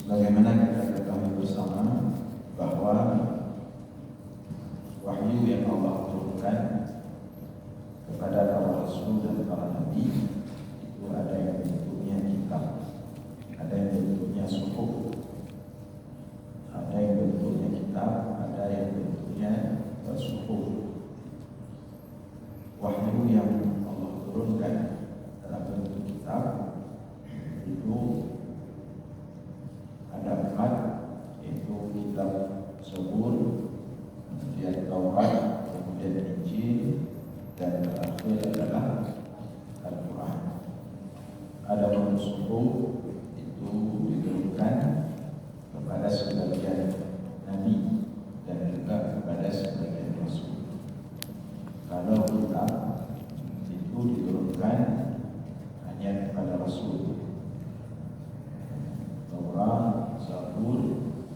Sebagaimana kita ketahui bersama bahwa wahyu yang Allah turunkan kepada para rasul dan para nabi itu ada yang bentuknya kitab, ada yang bentuknya suhuf, ada yang bentuknya kitab, ada yang bentuknya suhuf. Wahyu yang Allah turunkan dalam bentuk kitab itu ada 4, yaitu kitab Zabur, kemudian Taurat, kemudian Injil, dan terakhir adalah Al-Quran. Adapun suhuf itu diturunkan kepada sebagian nabi dan juga kepada sebagian rasul. Kalau kitab itu diturunkan hanya kepada rasul. Taurat, Zabur,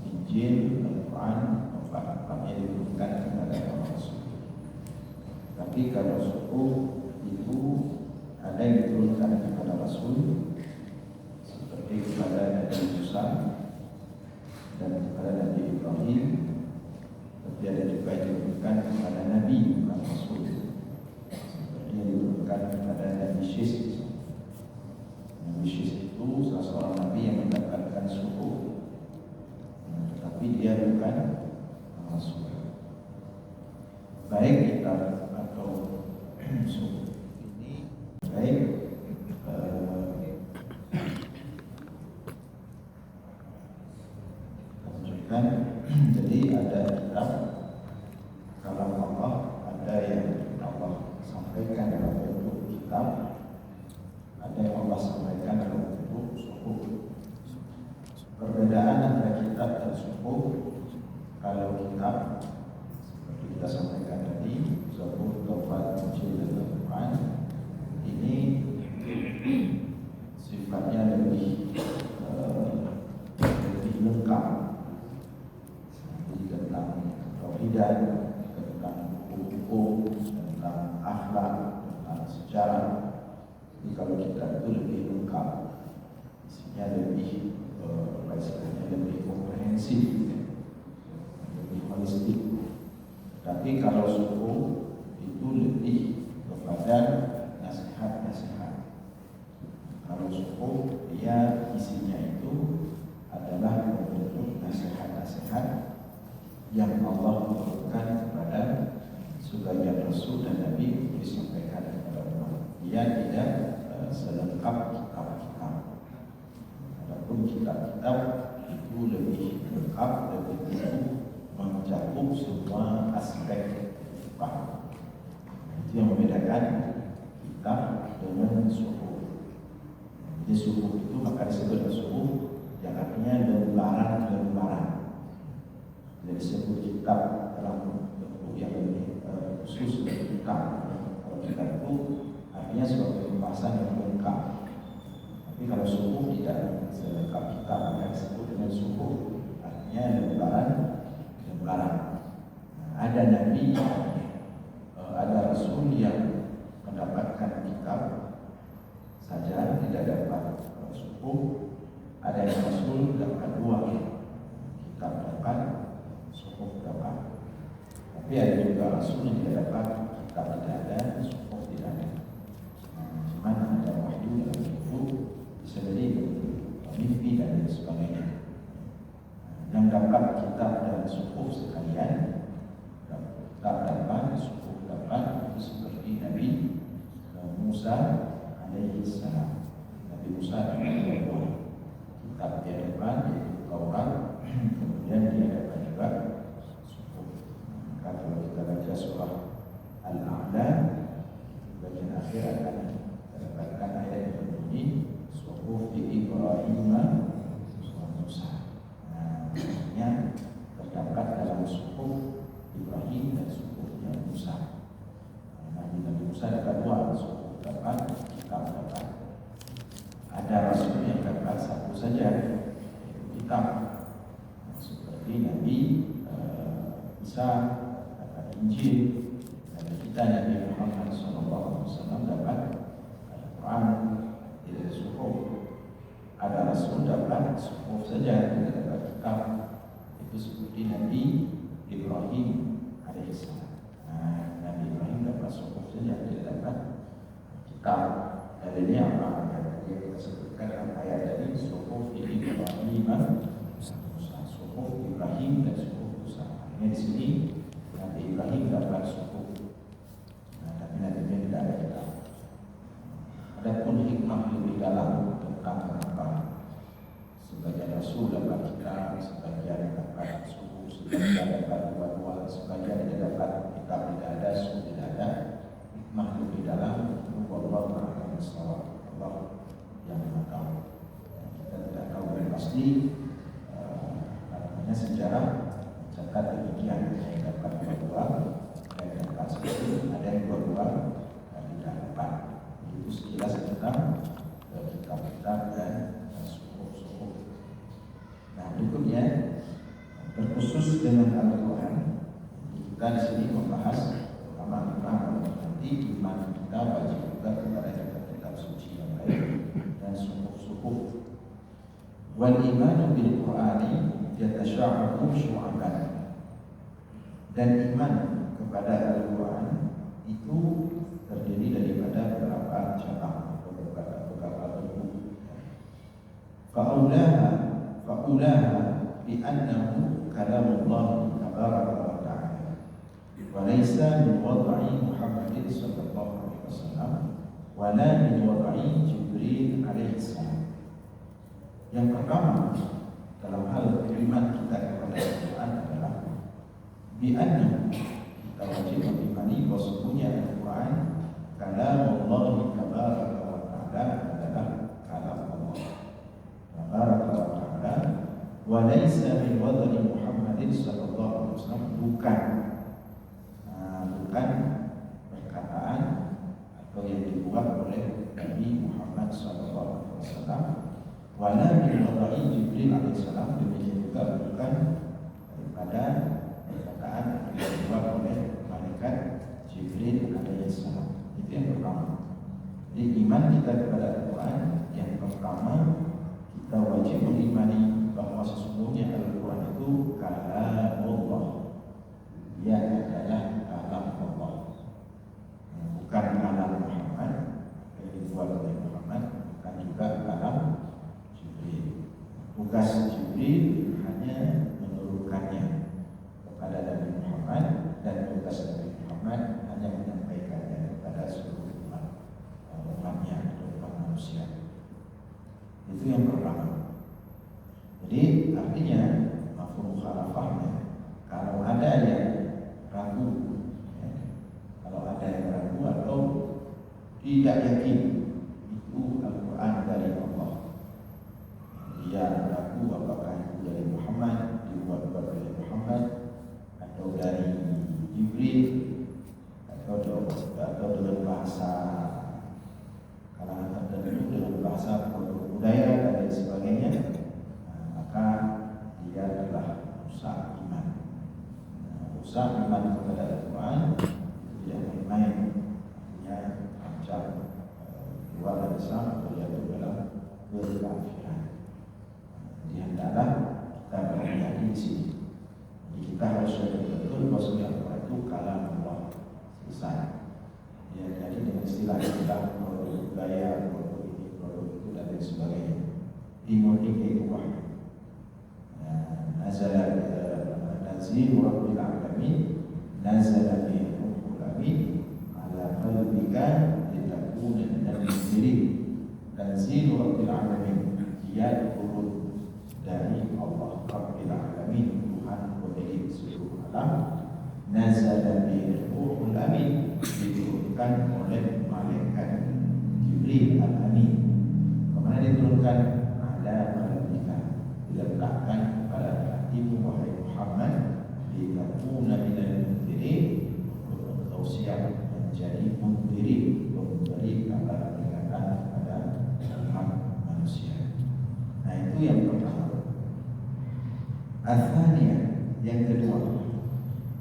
Injil, Al-Quran, empat-empatnya diturunkan kepada para rasul. Tapi kalau suhuf itu ada yang diturunkan kepada rasul, seperti kepada Nabi Musa dan kepada Nabi Ibrahim. Tapi ada juga yang diturunkan kepada Nabi bukan rasul, seperti yang diturunkan kepada Nabi Syis. Nabi Syis itu salah seorang nabi yang mendapatkan suhuf, tetapi dia bukan rasul. Baik kitab atau suhuf ini baik menunjukkan jadi ada kitab kalam Allah, ada yang Allah sampaikan dalam bentuk kitab, ada yang Allah sampaikan dalam bentuk suhuf. Perbedaan antara kitab dan suhuf, kalau kitab seperti kita sampaikan tadi, Zabur, Taurat, Injil, dan Al-Quran, ini sifatnya lebih lengkap, tentang tauhidan, tentang hukum, tentang akhlak, tentang sejarah. Jadi kalau kitab itu lebih lengkap, isinya lebih lebih komprehensif, lebih holistik. Tapi kalau suhuf itu lebih kepada nasihat-nasihat. Kalau suhuf dia isinya itu adalah bentuk nasihat-nasihat yang Allah turunkan kepada sebagian rasul dan nabi untuk disampaikan kepada umat. Dia tidak selengkap kitab-kitab. Adapun kitab-kitab itu lebih lengkap, lebih mencakup semua aspek kehidupan. Itu yang membedakan kitab dengan suhuf. Jadi suhuf itu maka disebut suhuf, yang artinya lembaran-lembaran. Jadi disebut kitab dalam bentuk yang lebih khusus dari kitab. Kalau kitab itu artinya sebagai pembahasan yang lengkap. Tapi kalau suhuf tidak selengkap kitab, yang disebut dengan suhuf artinya lembaran. Ada nabi, ada rasul yang mendapatkan kitab saja, tidak dapat suhuf. Ada yang rasul dapat 2, kitab dapat, suhuf dapat. Tapi ada juga rasul yang tidak dapat, kitab tidak ada, suhuf tidak ada. Cuman ada wahyu dalam itu, bisa jadi mimpi dan lain sebagainya. Yang dapat kitab dan suhuf sekalian, kitab dapat, suhuf dapat, itu seperti Nabi Musa alaihi salam. Nabi Musa dapat 2 kitab, dia dapat yaitu Taurat, kemudian dia dapat juga suhuf. Maka kalau kita baca surah Al-A'la bagian akhir akan mendapatkan ayat yang berbunyi Suhufi Ibrahim wa Musa. Maksudnya terdapat dalam suhuf Ibrahim dan suhufnya Musa. Nabi Musa dapat dua, suhuf dapat, kitab dapat. Ada rasul yang dapat satu saja, kitab, seperti Nabi Isa dapat Injil, dan kita Nabi Muhammad SAW dapat Al-Quran, tidak suhuf. Ada rasul dapat suhuf saja, tidak dapat kitab. Itu seperti Nabi Ibrahim alaihissalam. Nabi Ibrahim dapat suhuf saja, tidak dapat kitab. Dari ini apa yang kita sebutkan dalam ayat tadi, suhuf Ibrahim, suhuf Ibrahim dan suhuf Musa. Ini di sini Nabi Ibrahim dapat suhuf, tapi Nabi tidak ada kitab. Adapun hikmah lebih dalam tentang apa, sebagian rasul dapat kitab, sebagian dapat suhuf, sebagian dapat dua-dua, sebagian tidak dapat kitab, tidak ada suhuf, tidak ada. Hikmah lebih dalam itu Allah yang tahu. Kita tidak tahu dengan pasti. Namanya sejarah mencatat demikian, yang dapat dua-dua, ada yang dapat satu, ada yang dua-dua dan tidak dapat. Itu sekilas tentang kitab-kitab dan suhuf-suhuf. Nah, berikutnya terkhusus dengan Al-Quran, kita di sini membahas terutama nanti iman kita wajib juga kepada kitab suci yang lain dan suhuf-suhuf. Wal imanu bil Qur'ani yatasya'abu syu'aban. Dan iman kepada Al-Quran itu terdiri daripada beberapa cabang atau beberapa bentuk. Fa'ulaha bi'annahu kalamullah tabaraka wa ta'ala wa laysa min wad'i Muhammadin sallallahu alaihi wasallam wa la min wad'i Jibril alaihi salam. Yang pertama dalam hal iman kita kepada Al-Quran adalah bi'annahu, kita wajib mengimani bahwa sesungguhnya Al-Quran kalamullah tabaraka wa ta'ala adalah kalam Allah tabaraka wa ta'ala wa laysa min wad'i Muhammadin sallallahu alaihi wasallam, bukan perkataan atau yang dibuat oleh Nabi Muhammad sallallahu alaihi wasallam, wa la min wad'i Jibril alaihi salam, demikian juga bukan daripada perkataan yang dibuat oleh malaikat Jibril alaihi salam. Itu yang pertama. Jadi iman kita kepada Al-Quran yang pertama, kita wajib mengimani bahwa sesungguhnya Al-Quran itu kalamullah, ia adalah kalam Allah, bukan kalam Muhammad yang dibuat oleh Muhammad, bukan juga kalam Jibril. Tugas Jibril hanya menurunkannya kepada Nabi Muhammad, dan tugas Nabi Muhammad hanya menyampaikannya kepada seluruh umatnya atau umat manusia. Itu yang pertama. Jadi artinya mafhum mukhalafahnya, kalau ada yang ragu, kalau ada yang ragu atau tidak yakin itu Al-Quran dari Allah, dia ragu apakah itu dari Muhammad, dibuat oleh Muhammad, atau dari Jibril, atau dengan bahasa kalangan tertentu, dengan bahasa budaya dan lain sebagainya, maka dia telah rusak iman. Rusak iman kepada Al-Quran itu tidak main-main, artinya ancam keluar dari Islam atau jatuh dalam kekafiran. Jadi hendaklah kita berhati-hati di sini. Jadi kita harus betul-betul bahwa Al-Quran itu kalam Allah, selesai. Ya, jadi dengan istilah-istilah produk budaya, produk ini, produk itu dan lain sebagainya, dimodif itu wahyu. Nazala nazil rabbil alamin, nazala bihi ruhul amin ala qalbika litakuna minal munzirin. Nazil rabbil alamin, dia turun dari Allah Rabbil alamin, Tuhan pemilik seluruh alam. Nazala bihi ruhul diturunkan oleh malaikat Jibril al-Amin. Kemana diturunkan? Ada malaikat diletakkan pada hatimu wahai Muhammad, litakuna minal munzirin, untuk engkau siap menjadi munzirin, memberi kabar peringatan kepada umat manusia. Nah, itu yang pertama. Al-Thaniyah, yang kedua,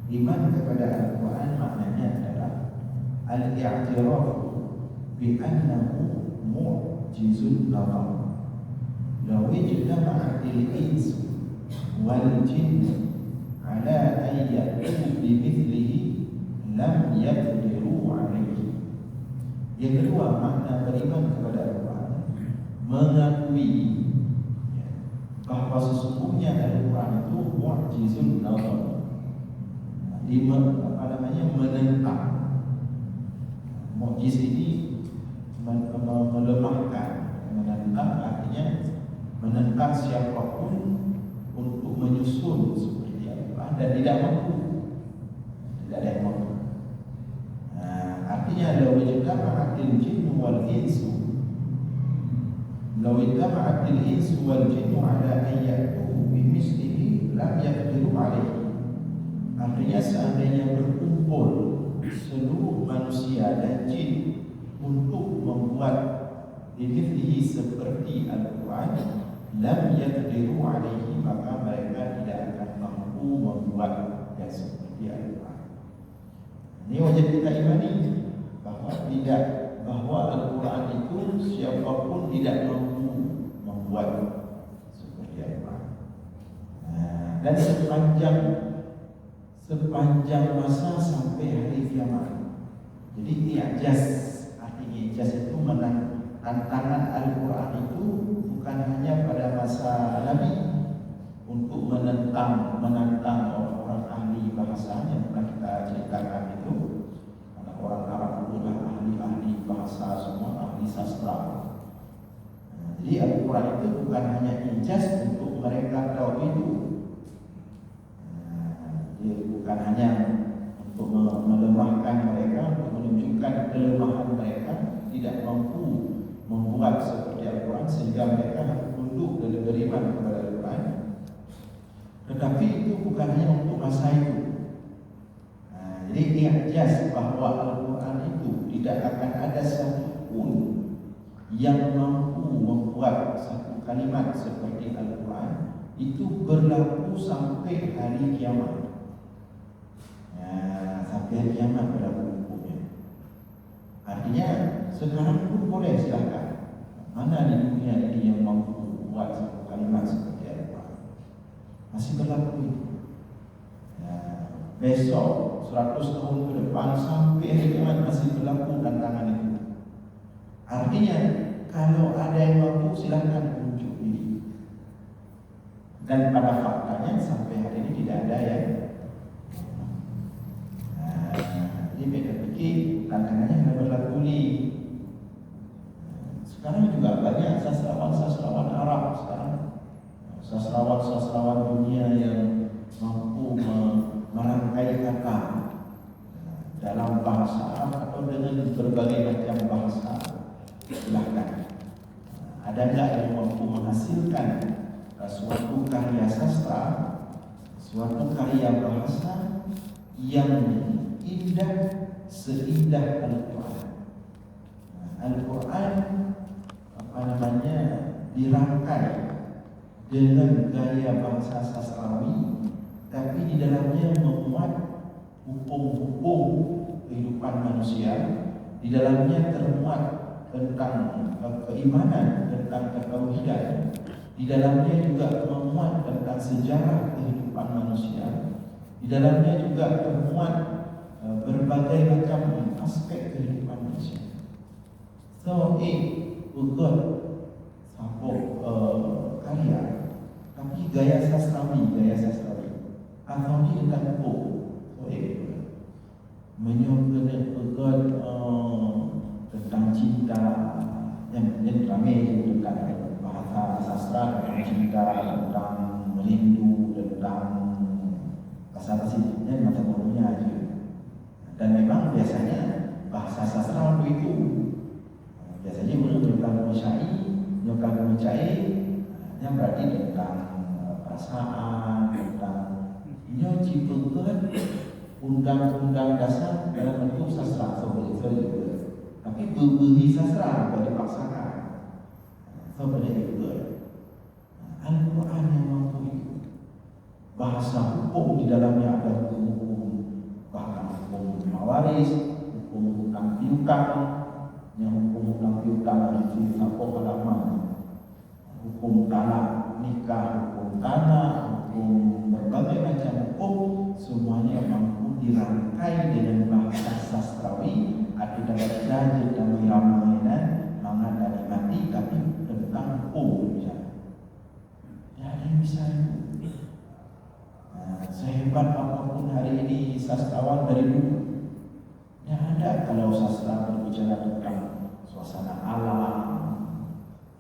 iman kepada Al-Quran maknanya adalah al-i'tiraf bi annahu mu'jizun nazar. Law ijtama'at al-ins wal jinn ala an ya'tu bi mithlihi lam yaqdiru alaihi. Yang kedua, makna beriman kepada Al-Quran mengakui bahwa sesungguhnya Al-Quran itu mu'jizun nazar, menentang. Mu'jiz ini melemahkan, menentang artinya menentang siapapun untuk menyusun seperti Al-Quran dan tidak mampu, tidak ada yang mampu. Artinya law ijtama'atil jinnu wal insu, law ijtama'atil insu wal jinnu ala an ya'tu bimislihi lam yaqdiru alaihi. Artinya seandainya berkumpul seluruh manusia dan jin untuk membuat bimithlihi seperti Al-Quran, lam yaqdiru alaihi, maka mereka tidak akan mampu membuat yang seperti Al-Quran. Ini wajib kita imani bahwa Al-Quran itu siapapun tidak mampu membuat seperti Al-Quran. Dan sepanjang masa sampai hari kiamat. Jadi i'jaz, artinya i'jaz itu tantangan Al-Quran itu bukan hanya pada masa Nabi untuk menantang orang-orang ahli bahasa yang pernah kita ceritakan itu. Karena orang Arab itu adalah ahli bahasa, semua ahli sastra. Jadi Al-Quran itu bukan hanya i'jaz untuk mereka tahu itu, bukan hanya untuk melemahkan mereka, untuk menunjukkan kelemahan mereka, tidak mampu membuat seperti Al-Quran sehingga mereka harus tunduk dan beriman kepada Al-Quran. Tetapi itu bukan hanya untuk masa itu. Jadi i'jaz bahwa Al-Quran itu tidak akan ada satupun yang mampu membuat satu kalimat seperti Al-Quran itu berlaku sampai hari kiamat. Sampai hari kiamat berlaku hukumnya. Artinya sekarang pun boleh, silakan. Mana di dunia ini yang mampu membuat satu kalimat seperti Al-Quran? Masih berlaku itu. Besok 100 tahun ke depan sampai hari kiamat masih berlaku tantangan itu. Artinya kalau ada yang mampu, silakan tunjuk diri. Dan pada faktanya sampai hari ini tidak ada yang. Jadi mereka pikir tantangannya sudah berlaku ni. Sekarang juga banyak sastrawan Arab sekarang, sastrawan dunia yang mampu merangkai kata dalam bahasa Arab atau dengan berbagai macam bahasa. Silahkan. Ada nggak yang mampu menghasilkan suatu karya sastra, suatu karya bahasa yang indah seindah Al-Quran? Al-Quran dirangkai dengan gaya bangsa sastrawi, tapi di dalamnya memuat hukum-hukum kehidupan manusia. Di dalamnya termuat tentang keimanan, tentang ketauhidan. Di dalamnya juga memuat tentang sejarah kehidupan manusia. Di dalamnya juga termuat berbagai macam aspek kehidupan manusia. So, bukan sabuk karya, tapi gaya sastrawi. Atau ni dekat buku. So, menyokong bukan tentang cinta, yang ramai tentang bahasa sastra, tentang cinta, tentang merindu, tentang bahasa-bahasa ini macam bodohnya aja. Dan memang biasanya bahasa sastra waktu itu biasanya nyokang mencai, yang berarti tentang perasaan, tentang nyoci pekan undang-undang dasar dalam bentuk sastra seperti itu. Tapi berbagi sastra boleh dipaksakan seperti itu. Al-Quran yang mampu itu bahasa hukum di dalamnya ada hukum, bahkan hukum mawaris, hukum hutang piutang, yang hukum hutang piutang itu apa halaman, hukum tanah nikah, hukum tanah, hukum berbagai macam hukum, semuanya mampu dirangkai dengan bahasa sastrawi, ada dapat belajar dan ramaian, mangan dan mati, tapi tentang hukum misalnya. Ya, ada yang bisa itu. Sehebat apapun hari ini sastrawan dari dulu, ya ada kalau sastra berbicara tentang suasana alam,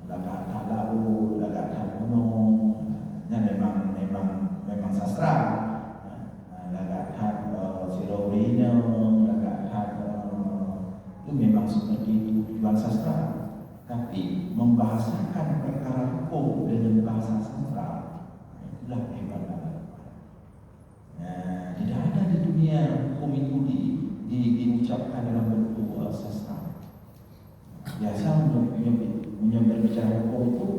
laga laut, laga gunung, ya memang sastra. Laga Silorino, laga itu memang seperti itu tujuan sastra. Tapi membahasakan perkara hukum dengan bahasa sastra, itulah hebatnya. Tidak ada di dunia hukum itu diucapkan dalam bentuk sastra. Biasa berbicara hukum itu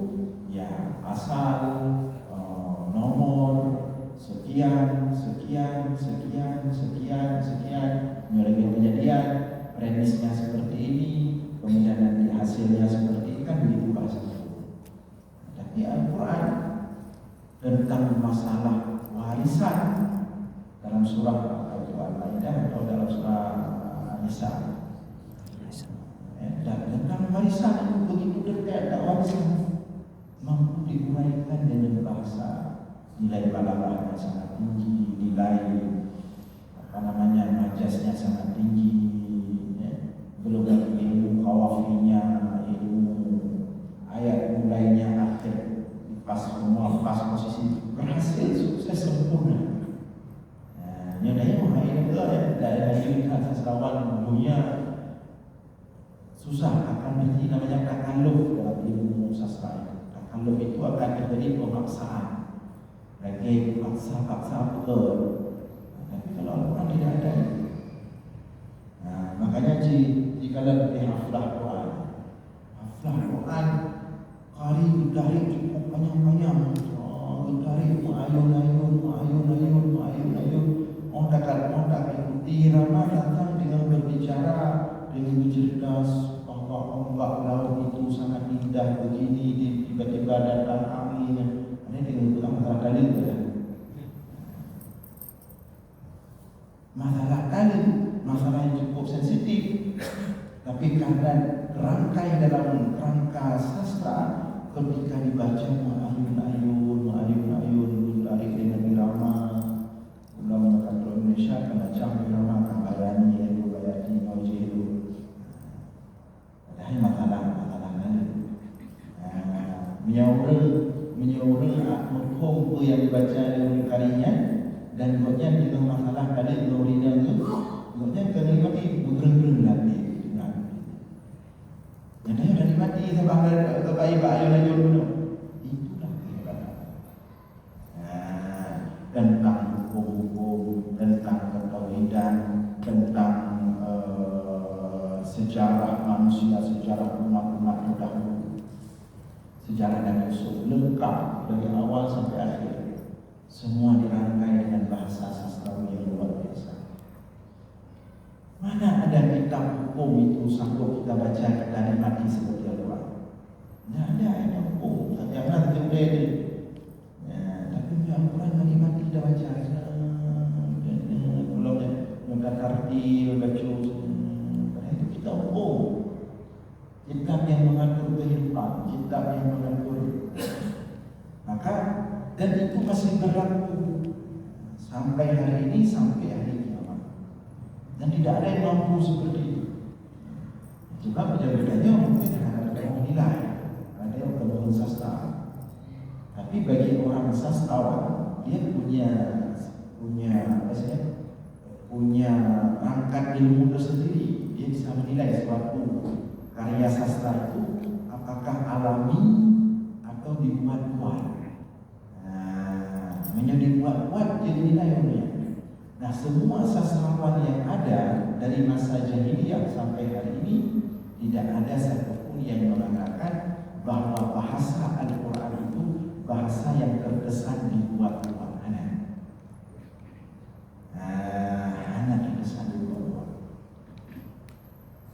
ya asal, nomor, sekian, mulai kejadian, premisnya seperti ini, kemudian nanti hasilnya seperti ini, kan begitu bahasa hukum. Tapi Al-Quran tentang masalah warisan dalam surah Al-Maidah atau dalam surah An-Nisa, dan tentang warisan itu begitu dekat, warisan mampu diuraikan dengan bahasa, nilai balaghahnya sangat tinggi, nilai majasnya sangat tinggi, ya. Belum lagi ilmu kawafinya, ilmu ayat mulainya akhir pas semua pas posisi berhasil sukses sempurna. Nyadanya mengenai itu dari lihat sastrawan dunia susah akan menjadi namanya takaluf dalam ilmu sastra. Takaluf itu akan terjadi pemaksaan, lagi paksa betul. Tapi kalau Al-Quran tidak ada itu. Makanya jika lebih haflah Quran, kali dari cukup banyak-banyak, dari ayun. Ontak ikuti irama, datang dengan berbicara dengan cerdas bahwa ombak laut itu sangat indah begini, tiba-tiba datang angin. Ini dengan masalah kali itu ya. Masalah yang cukup sensitif, tapi karena rangkai dalam rangka sastra, ketika dibaca ayun dari dengan irama. Ulama kantor Indonesia macam irama kambarani yang bayati maujidu. Ada masalah lain. Menyaura hukum yang dibaca oleh kalinya dan buatnya dengan masalah kali nurina itu, buatnya kalimat ini bergereng lagi. Yang dia dah mati sampai terbaik ayun dulu. Itulah kehidupan. Tentang hukum, tentang ketauhidan, tentang sejarah manusia, sejarah umat-umat terdahulu, sejarah Nabi Yusuf lengkap dari awal sampai akhir, semua dirangkai dengan bahasa sastrawi yang luar biasa. Mana ada kitab hukum itu sanggup kita baca kita nikmati seperti Al-Quran? Tidak ada ayat hukum, jangan terjadi ini. Tapi Al-Quran menikmati kita baca. Belum tartil, baca itu kita hukum. Kitab yang mengatur kehidupan, kitab yang mengatur. Maka dan itu masih berlaku sampai hari ini, sampai hari kiamat. Dan tidak ada yang mampu seperti itu. Cuma bedanya mungkin ada yang nilai, ada yang kemudian sastra. Tapi bagi orang sastrawan, dia punya rangkat ilmu tersendiri. Dia bisa menilai menilai suatu karya sastra itu apakah alami atau dibuat-buat. Menjadi dibuat-buat jadi nilai dunia. Nah, semua sastrawan yang ada dari masa jahiliyah sampai hari ini tidak ada satupun yang mengatakan bahwa bahasa Al-Quran itu bahasa yang terkesan dibuat-buat. Anak terkesan dibuat-buat.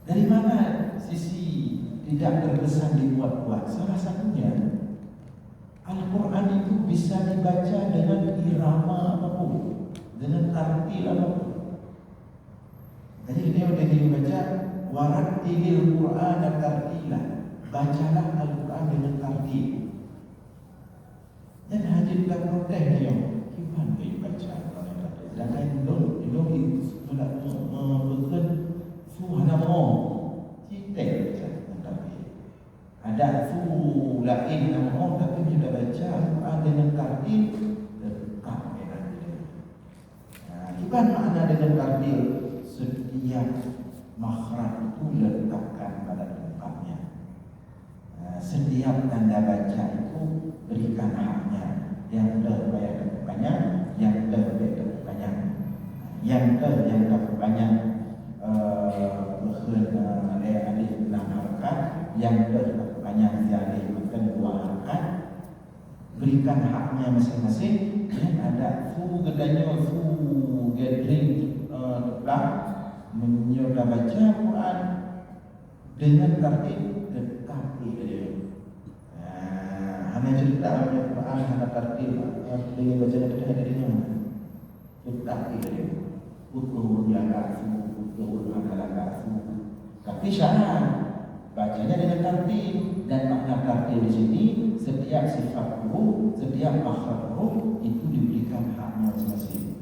Dari mana sisi tidak terkesan dibuat-buat? Salah satunya Al-Quran itu bisa dibaca dengan irama apapun, dengan tartil apapun. Jadi dia udah dibaca warattilil Qur'ana tartila. Bacalah Al-Quran dengan tartil. Dan hadir tak protes dia. Gimana dia baca Al-Quran dengan tartil? Dan lain belum bukan suhana mo. Kita baca dengan tartil. Ada lain nama tapi kita baca Al-Quran dengan tartil dekat dengan dia. Gimana makna dengan tartil? Setiap makhraj itu letakkan pada tempatnya. Setiap tanda baca itu berikan haknya. Yang terbayar banyak, yang terbayar banyak, yang banyak alih enam harakat, yang banyak alih makan dua harakat. Berikan haknya masing-masing. Dan ada fu gedanya fu gathering telah menyoba baca Quran dengan tartil tetapi dia. Hanya cerita baca Quran hanya tartil dengan baca dari mana? Tetapi dia. Utur jaga utur adalah tapi syarat bacanya dengan tartil, dan makna tartil di sini setiap sifat huruf, setiap makhraj huruf itu diberikan haknya masing-masing.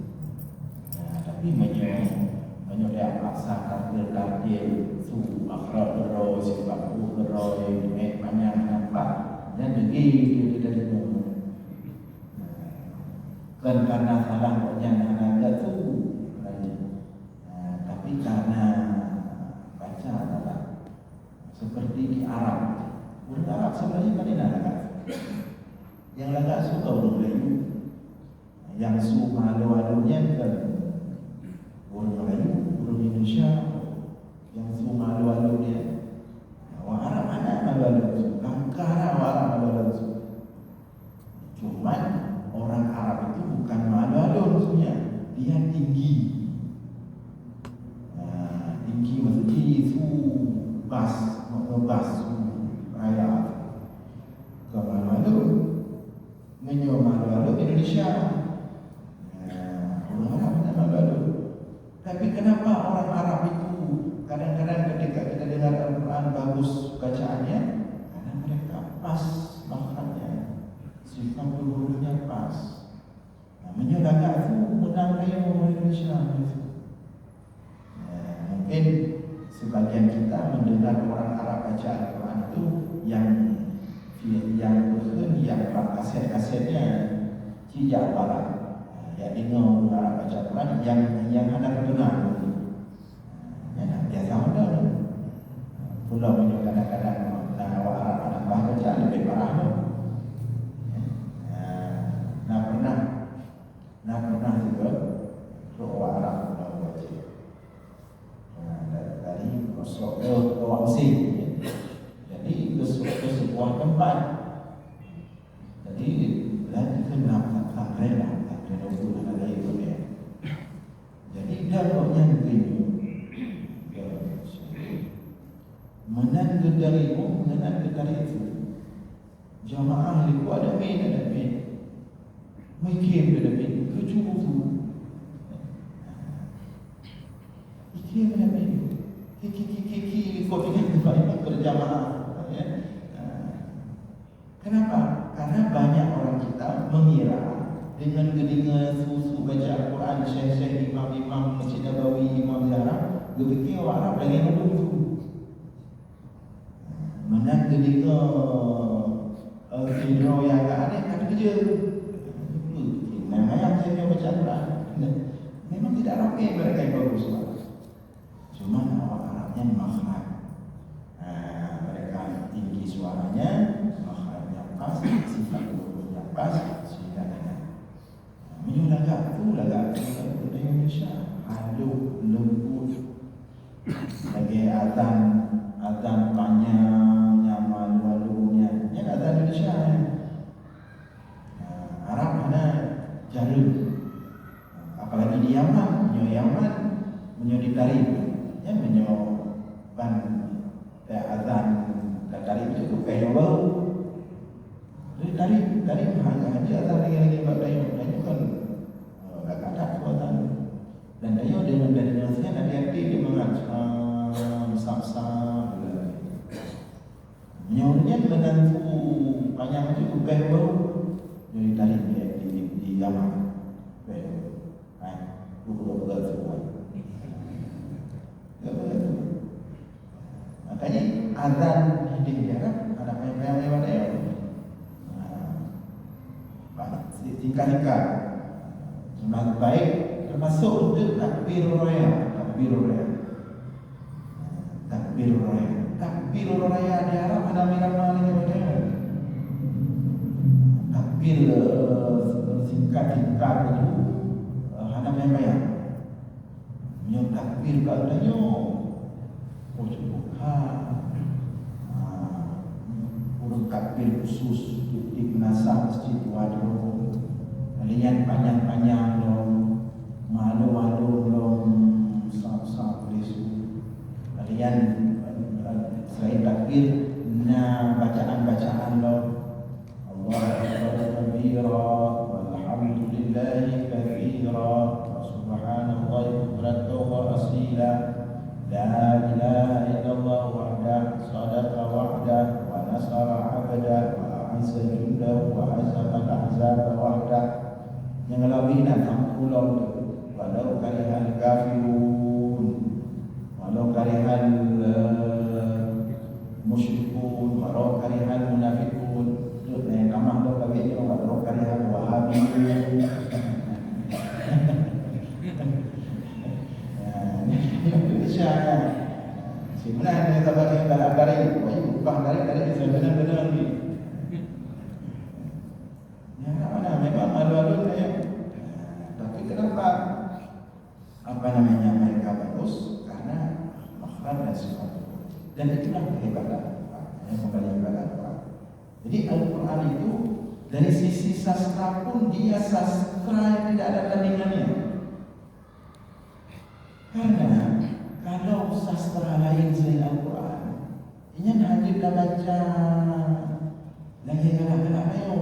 Tapi menyodek paksa tartil su makhraj ro sifat huruf ro banyak nampak dan begitu kita dengar. Karena salah banyak anak tu, tapi karena baca adalah seperti di Arab. Orang Arab sebenarnya kan ini agak. Yang agak suka orang Melayu, yang suka malu-malunya kan orang Melayu, orang Indonesia, yang suka malu-malunya. Orang Arab mana malu-malu? Langkara orang malu-malu. Cuman orang Arab itu bukan malu-malu maksudnya, dia tinggi. Tinggi maksudnya itu bas. Ngebas raya ke malu-malu malu-malu Indonesia. Orang Arab tidak malu-malu. Tapi kenapa orang Arab itu kadang-kadang ketika kita dengar Al-Quran bagus bacaannya, karena mereka pas maknanya, sifat hurufnya pas. Menyolahkan itu menang raya orang Indonesia. Mungkin sebagian kita mendengar orang Arab baca Al-Quran itu yang kaset-kasetnya Cijak Barat. Ya dengar orang Arab baca Al-Quran yang ada kebenaran. Ya biasa ada. Pulau ini kadang-kadang orang Arab anak baca lebih parah. Pernah juga orang Arab baca. Dari orang sing, jadi ke sebuah tempat. Jadi lagi kenapa tak rela untuk ada itu ya. Jadi dalamnya begini. Menan dari itu. Jamaah itu ada main. Mungkin ada main. Kecuali tu. Ikhlas ada main. Kiki ikut dengan banyak berjamaah. Kenapa? Karena banyak orang kita mengira dengan gelinga susu baca Al-Quran, syekh-syekh, imam-imam Masjid Nabawi, Imam Zahra, dia fikir orang Arab lagi ngomong tu. Mana gelinga kira yang agak aneh, ada kerja. Namanya saya baca Al-Quran. Memang tidak ramai mereka yang bagus. Cuma orang yang makhraj. Mereka tinggi suaranya, makhrajnya pas, sifat hurufnya pas, sehingga dengan lagak tu bahasa Indonesia halus, lembut, lagi azan panjangnya, malu-malunya, ini azan Indonesia ya. Arab mana jarum, apalagi di Yaman, menyo di Tarif, ya menyo ban azan Tarif itu kayak bau. Jadi Tarif haji azan lagi berdayu kan agak ada azan. Dan dayu dengan dari nasihat hati-hati dia mengatakan sam-sam. Menyonya menantu panjang itu kayak bau. Jadi Tarif di Yaman. Betul semua. Makanya azan di Arab ada yang tingkat-tingkat semakin baik, termasuk untuk takbir raya. Takbir raya di Arab ada ramai-ramai macam takbir tingkat-tingkat itu ada banyak. Yang takbir katanya urut takbir khusus di nasab masjid wadu. Kalian panjang-panjang dong, malu-malu dong, sab-sab lesu. Kalian selain takbir, bacaan-bacaan dong. Allahu Akbar kabira, walhamdulillahi katsira, subhanallahi bukratan wa asila. La ilaha illallah wahdah, sadaqa wahdah, wa nasara abdah, wa a'azza jundahu, wa hazama al-ahzaba wahdah. Yang lebih nak pulau walau karihal kafirun, walau karihal musyrikun, walau karihal munafiqun. Itu yang kamah tu bagi dia walau karihal wahabiyun. Sebenarnya kita bagi dari upah dari benar-benar ni. Ya mana memang malu-malu ya. Tapi kenapa mereka bagus? Karena makhraj dan sifat. Dan itulah kehebatan yang kembali kepada. Jadi Al-Quran itu dari sisi sastra pun dia sastra yang tidak ada tandingannya. Karena kalau sastra lain selain Al-Quran, ini hanya kita baca lagi galak-galak ayo.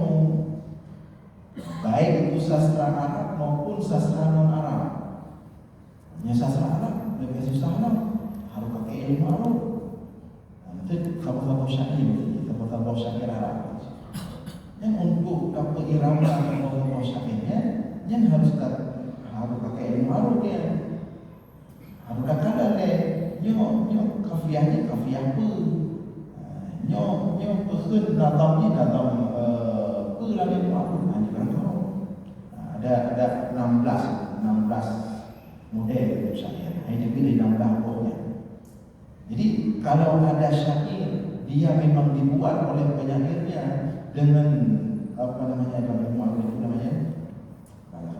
Baik itu sastra Arab maupun sastra non-Arab. Hanya sastra Arab lebih susah lah, harus pakai ilmu Arab. Itu khabar-khabar syair Arab. Yang untuk dapat irama khabar syairnya, yang harus pakai ilmu Arab dia. Harus kata dia, nyo kafiahnya kafiah apa? Nyo pesun dalam apa lagi apa? Ada 16 model syair. Ini pilih 16 buahnya. Jadi kalau ada syair dia memang dibuat oleh penyairnya dengan dalam itu namanya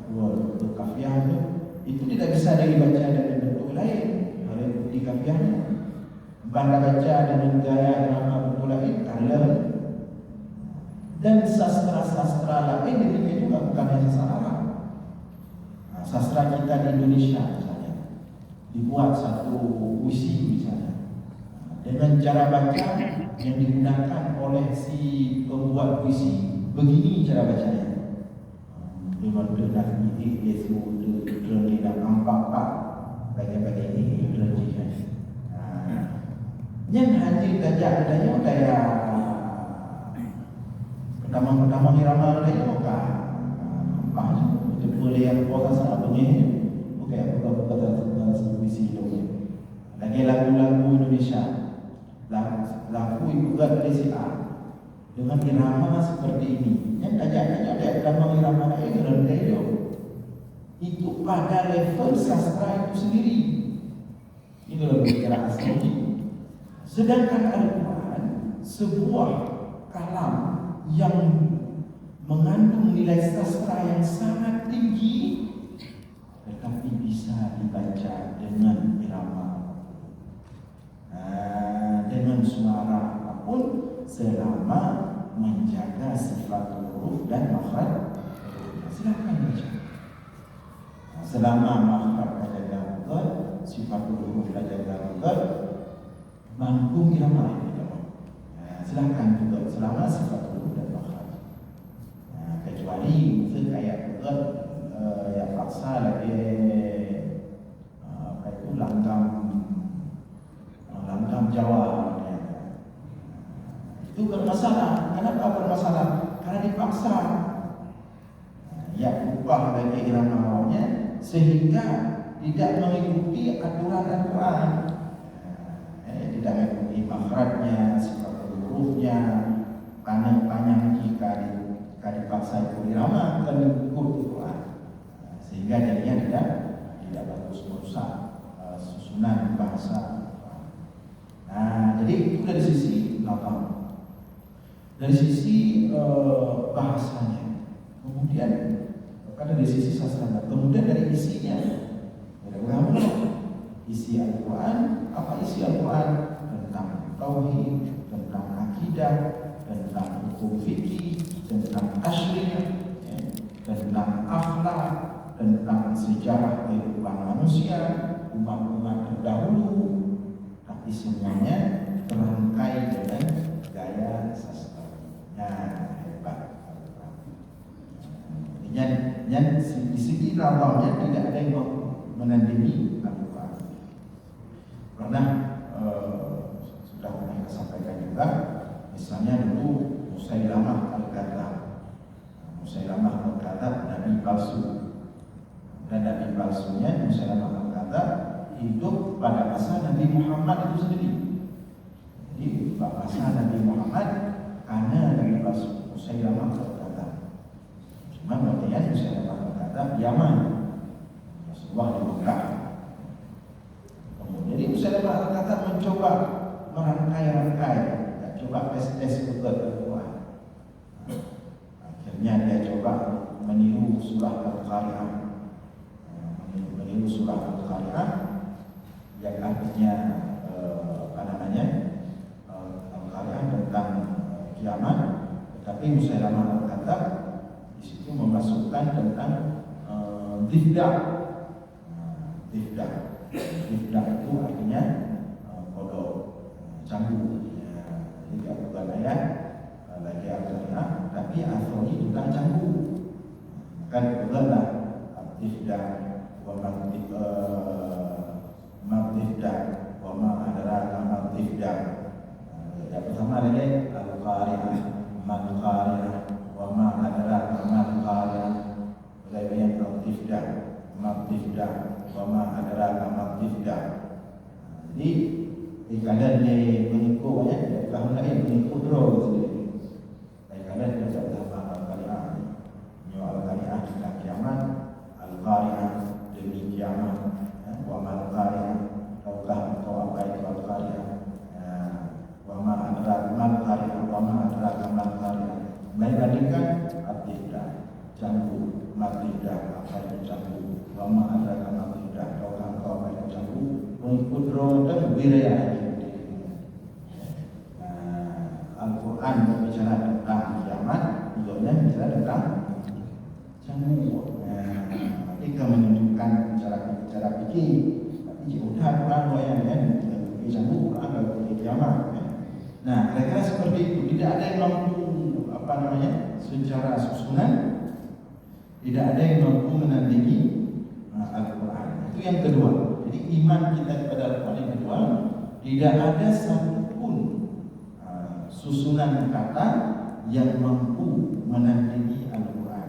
kalau kafiah itu tidak bisa dibaca dengan bentuk lain. Kalau di kafiahnya banda baca dengan gaya drama bentuk lain kalau dan sastra-sastra lain demikian juga bukan hanya sastra Arab. Sastra kita di Indonesia misalnya dibuat satu puisi misalnya dengan cara baca yang digunakan oleh si pembuat puisi, begini cara bacanya. Dengan benar ini Yesus tidak nampak bagian-bagian ini terjadi. Yang haji gajah adanya kayak pertama irama adanya bukan nampak itu boleh yang kuasa sangat begini bukan bukan puisi itu. Lagi lagu-lagu Indonesia, lagu ibu Malaysia dengan irama seperti ini. Yang kajiannya ada irama itu dalam radio. Itu pada level sastra itu sendiri. Ini dalam kira asli. Sedangkan Al-Quran sebuah kalam yang mengandung nilai sastra yang sangat tinggi, tetapi bisa dibaca dengan irama, dengan suara apapun, selama menjaga sifat huruf dan makhraj. Silakan baca. Selama makhraj jaga betul, sifat huruf jaga betul, mampu irama itu. Silakan juga selama sifat huruf dan makhraj. Kecuali mungkin kayak betul yang paksa lagi apa itu langgam Jawa ya. Itu bermasalah. Kenapa bermasalah? Karena dipaksa. Ya ubah lagi iramanya sehingga tidak mengikuti aturan Al-Quran. Tidak mengikuti makhrajnya, sifat hurufnya, panjang jika dipaksa itu irama akan mengikuti Quran. Sehingga jadinya tidak bagus, merusak susunan bahasa. Jadi itu dari sisi lafaz, dari sisi bahasanya, kemudian dari sisi sastranya, kemudian dari isinya. Isi Al-Quran, apa isi Al-Quran? Tentang tauhid, tentang akidah, tentang hukum fikih, tentang tasyrih, tentang akhlak, tentang sejarah kehidupan manusia, umat-umat terdahulu. Tapi semuanya terangkai dengan gaya sastra. Hebat. Yang di segi lafaznya tidak ada yang menandingi Al-Quran. Karena sudah pernah sampaikan juga, misalnya dulu Musailamah Al-Kadzdzab. Musailamah Al-Kadzdzab nabi palsu. Dan nabi palsunya Musailamah Al-Kadzdzab hidup pada masa Nabi Muhammad itu sendiri. Jadi masa Nabi Muhammad karena nabi palsu Musailamah Al-Kadzdzab. Cuma bagian Musailamah Al-Kadzdzab Yaman. Rasulullah di Mekah. Jadi Musailamah Al-Kadzdzab mencoba merangkai, coba tes kebetulan. Akhirnya dia coba meniru surah Al-Qari'ah, yang artinya Al-Qari'ah tentang kiamat, tetapi Musailamah Al-Kadzdzab di situ memasukkan tentang difdah. Difdah itu artinya kodok, canggu. Jadi bukan ayat lagi Al-Qari'ah, tapi Al-Qari'ah tentang canggu. Kan kebetulan difdah wa mabdifdah wa ma adraka mabdifdah. Yang pertama lagi Al-Qari'ah, mal-Qari'ah wa ma adraka mal-Qari'ah. Kemudian mabdifdah wa ma adraka mabdifdah. Jadi kadang dia mengikut tahun lain mengikut draw sendiri. Kadang dia tak tahu Al-Qari'ah. Al-Qari'ah tentang kiamat, Al-Qari'ah demi kiamat, wa mal-Qari'ah, tahukah engkau apa itu Al-Qari'ah? Wa ma adraka mal-Qari'ah, wa ma adraka mal-Qari'ah. Membandingkan Al-Qari'ah, canggu, Al-Qari'ah, apa itu canggu, wa ma adraka mal-Qari'ah, tahukah engkau apa itu canggu? Mengikut draw dan wiraya. Al-Quran berbicara tentang kiamat, beliau bicara tentang canggu. Ketika menunjukkan cara fikih, tapi sudah Quran yang canggu Quran kalau kiamat. Nah, kira-kira seperti itu. Tidak ada yang mampu secara susunan, tidak ada yang mampu menandingi Al-Quran. Itu yang kedua. Jadi iman kita kepada Al-Quran yang kedua, tidak ada satupun susunan kata yang mampu menandingi Al-Quran.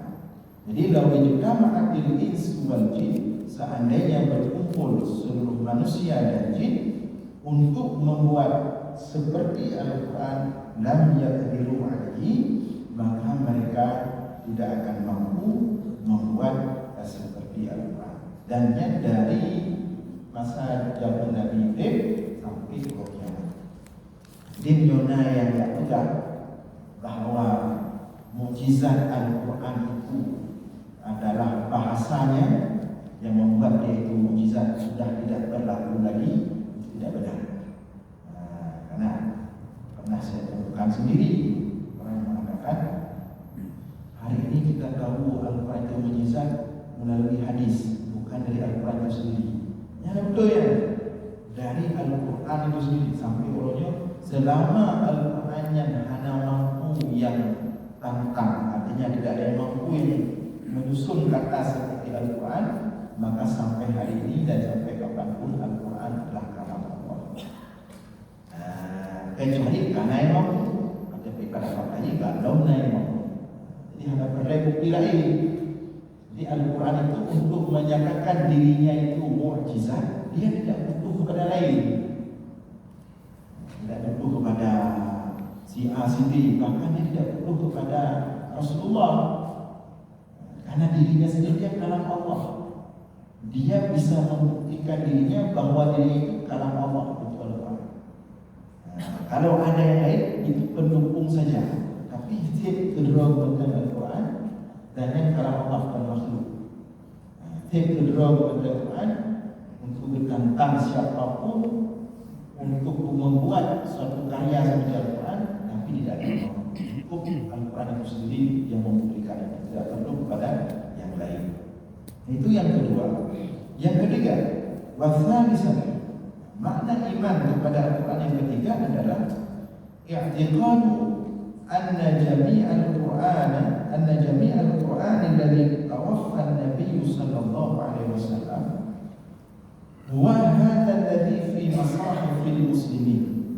Jadi law ijtama'atil insu wal jin, seandainya berkumpul seluruh manusia dan jin untuk membuat seperti Al-Quran, lam yaqdiru alaihi, maka mereka tidak akan mampu membuat seperti Al-Quran. Dan dari masa zaman Nabi Ibrahim sampai ke kiamat. Jadi Yona yang tak pegang bahawa mukjizat Al-Quran itu adalah bahasanya yang membuat dia itu mukjizat sudah tidak berlaku lagi, tidak benar. Karena pernah saya temukan sendiri orang yang mengatakan hari ini kita tahu Al-Quran itu mukjizat melalui hadis, bukan dari Al-Quran itu sendiri. Yang betul ya, dari Al-Quran itu sendiri. Sampai orangnya selama Al-Qurannya hanya mampu yang tantang, artinya tidak ada yang mampu yang menyusun kata seperti Al-Quran, maka sampai hari ini dan sampai kapanpun Al-Quran adalah kalam Allah. Kecuali karena yang mampu, tapi pada faktanya kalau yang mampu. Jadi ada perlu bukti lain. Jadi Al-Quran itu untuk menyatakan dirinya itu mukjizat, dia tidak butuh kepada lain, tidak butuh kepada si A, si B, bahkan dia tidak butuh kepada Rasulullah, karena dirinya sendiri dia kalam Allah. Dia bisa membuktikan dirinya bahwa dirinya itu kalam Allah, itu Al-Quran. Kalau ada yang lain itu pendukung saja, tapi dia terus dengan Al-Quran dan yang kalam Allah dan makhluk. Dia terus dengan Al-Quran untuk bertantang siapapun untuk membuat suatu karya seperti Al-Quran, tapi tidak ada cukup Al-Quran itu sendiri yang membuktikan itu, tidak perlu kepada yang lain. Itu yang kedua. Yang ketiga, wasalisah, makna iman kepada Al-Quran yang ketiga adalah i'tiqadu anna jami'al Qur'an alladhi tawaffa an-nabiy sallallahu alaihi wasallam huwa hadha alladhi fi masahifil muslimin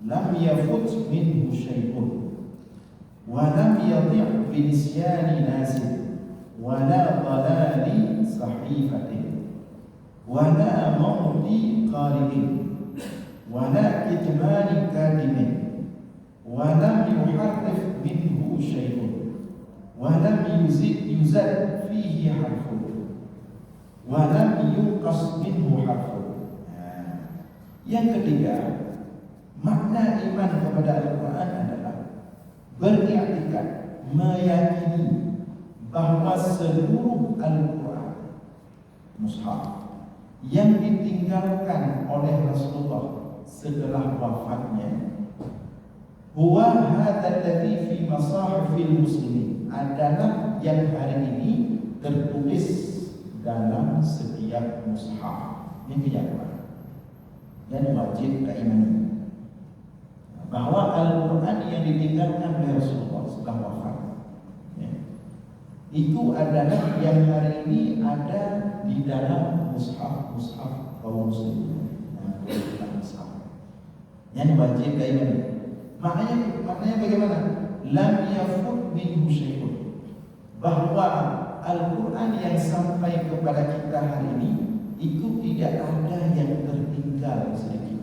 lam yafut minhu syai'un wa lam yadhi' bi nisyani nasin wa la dhalali sahifatin wa la mawdi qari'in wa la kitmani kadimin wa lam yuharrif minhu syai'un wa lam yuzad fihi harfun wa lam yunqas minhu harfun. Yang ketiga, makna iman kepada Al-Quran adalah beriktikad, meyakini bahawa seluruh Al-Quran mushaf yang ditinggalkan oleh Rasulullah setelah wafatnya huwa hadza alladhi fi masahifil muslimin, adalah yang hari ini tertulis dalam setiap mushaf. Ini keyakinan dan wajib keimani bahawa Al-Quran yang ditinggalkan oleh Rasulullah setelah wafat itu adalah yang hari ini ada di dalam mushaf kaum muslimin. Yang wajib keimani. Maknanya bagaimana? Lam yafut minhu syai'un, bahwa Al-Quran yang sampai kepada kita hari ini itu tidak ada yang tertinggal sedikit.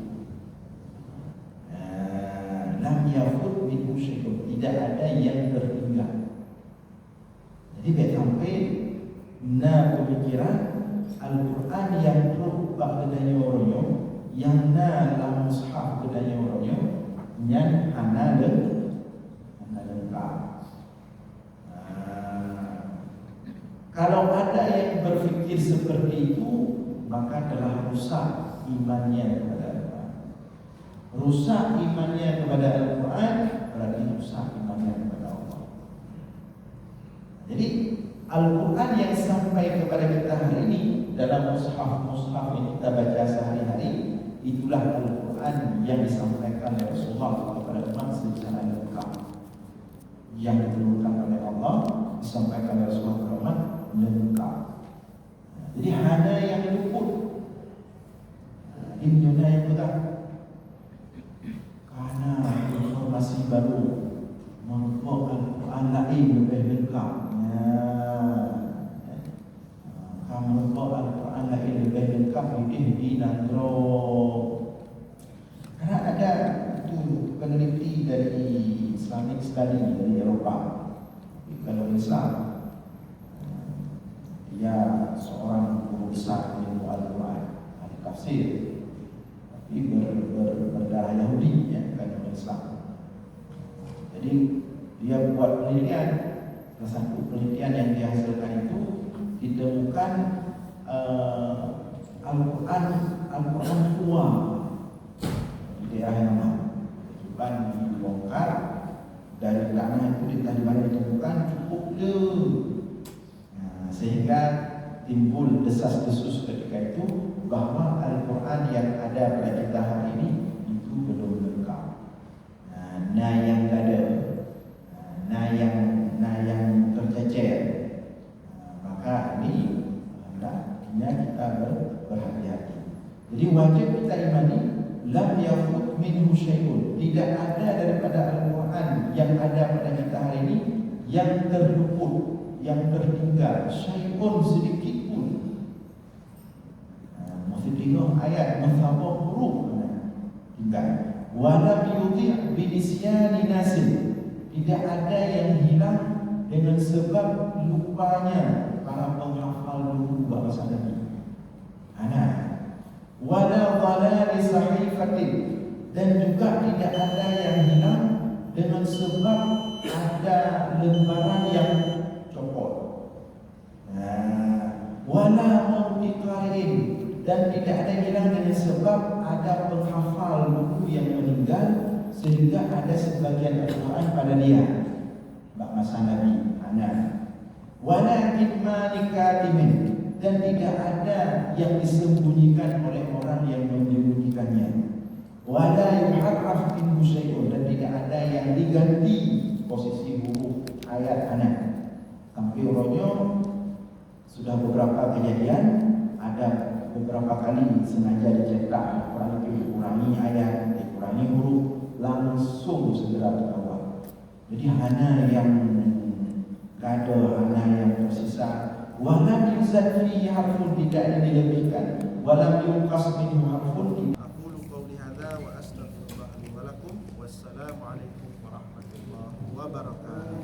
Lam yafut minhu syai'un, tidak ada yang tertinggal. Jadi baik sampai pemikiran Al-Quran yang teruk kedanya orangnya, yang dalam mushaf kedanya orangnya, yang hana lengkap. Kalau ada yang berfikir seperti itu, maka telah rusak imannya kepada Al-Quran. Rusak imannya kepada Al-Quran berarti rusak imannya kepada Allah. Jadi Al-Quran yang sampai kepada kita hari ini dalam mushaf yang kita baca sehari-hari, itulah Al-Quran yang disampaikan oleh Rasulullah kepada umat secara lengkap, yang diturunkan oleh Allah, disampaikan oleh Rasulullah kepada umat lengkap. Jadi hanya yang luput ini dunia yang betul, karena informasi baru membuat Al-Quran lain lebih lengkap. Kamu membuat Al-Quran lain lebih lengkap di Nandro. Karena ada itu peneliti dari Islamic Study dari Eropa, kalau Islam, dia seorang guru besar ilmu Al-Quran, tafsir, tapi berdarah Yahudi ya, bukan orang Islam. Jadi dia buat penelitian, salah satu penelitian yang dihasilkan itu ditemukan Al-Quran tua di daerah Yaman. Bukan dibongkar dari tanah itu di Taliban ditemukan cukup le. Sehingga timbul desas-desus ketika itu bahwa Al-Quran yang ada pada kita hari ini itu belum lengkap. Nah yang ada, nah yang tercecer. Maka ini hendaknya kita berhati-hati. Jadi wajib kita imani lam yafut minhu syai'un. Tidak ada daripada Al-Quran yang ada pada kita hari ini yang terluput, yang tertinggal syai'un sedikit pun. Masih tengok ayat mensabak huruf tinggal. Walam yuti' binisyani nasib. Tidak ada yang hilang dengan sebab lupanya para penghafal dulu bahasa Nabi. Wala dhalali sahifatin, dan juga tidak ada yang hilang dengan sebab ada lembaran yang copot. Wala mu'tiqarin, dan tidak ada hilang dengan sebab ada penghafal buku yang meninggal sehingga ada sebagian Al-Quran pada dia masa Nabi. Wala kitmani katimin, dan tidak ada yang disembunyikan oleh orang yang menyembunyikannya. Wala yuharraf minhu syai'un, dan tidak ada yang diganti posisi huruf ayat anak. Sampai ronyo sudah beberapa kejadian, ada beberapa kali sengaja dicetak Al-Quran dikurangi ayat, dikurangi huruf, langsung segera dikawal. Jadi hanya yang kado, hanya yang tersisa. Walam yuzad fihi harfun, tidak dilebihkan. Walam yuqas minhu harfun. Aqulu qawli hadza wa astaghfirullah li wa lakum. Wassalamu alaikum warahmatullahi wabarakatuh.